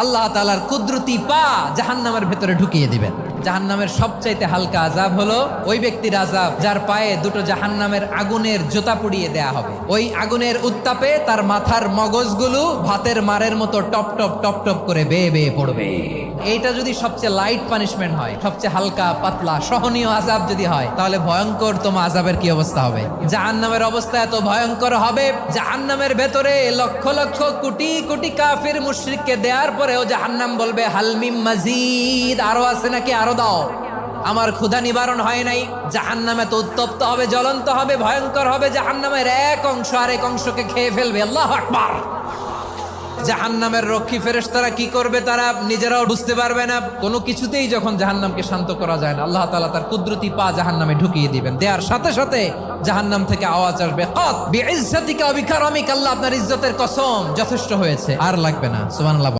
আল্লাহ তাআলার কুদরতি পা জাহান্নামের ভেতরে ঢুকিয়ে দিবেন। জাহান্নামের সবচাইতে হালকা আযাব হলো ওই ব্যক্তির আযাব যার পায়ে দুটো জাহান্নামের আগুনের জুতা পুড়িয়ে দেয়া হবে। ওই আগুনের উত্তাপে তার মাথার মগজগুলো ভাতের মারের মতো টপ টপ টপ টপ করে বেয়ে বেয়ে পড়বে। এইটা যদি সবচেয়ে লাইট পানিশমেন্ট হয়, সবচেয়ে হালকা পাতলা সহনীয় আযাব যদি হয়, তাহলে ভয়ঙ্কর তোমার আযাবের কি অবস্থা হবে? জাহান্নামের অবস্থা এত ভয়ঙ্কর হবে, জাহান্নামের ভেতরে লক্ষ লক্ষ কোটি কোটি কাফির মুশরিককে দেওয়ার পরেও জাহান্নাম বলবে হালমিম মাজিদ, আরো আছে নাকি, আরো দাও, আমার ক্ষুধা নিবারণ হয় নাই। জাহান্নামে তো উত্তপ্ত হবে, জ্বলন্ত হবে, ভয়ঙ্কর হবে। জাহান্নামের এক অংশ আরেক অংশকে খেয়ে ফেলবে। আল্লাহু আকবার। জাহান্নামের রক্ষী ফেরেশতারা কি করবে তারা নিজেরাও বুঝতে পারবে না। কোনো কিছুতেই যখন জাহান্নামকে শান্ত করা যায় না, আল্লাহ তাআলা তার কুদরতি পা জাহান্নামে ঢুকিয়ে দিবেন। দেওয়ার সাথে সাথে জাহান্নাম থেকে আওয়াজ আসবে, কাত বিইজ্জাতিকা ওয়া বিকারামিকা, আল্লাহ আপনার ইজ্জতের কসম, যথেষ্ট হয়েছে, আর লাগবে না। সুবহানাল্লাহ।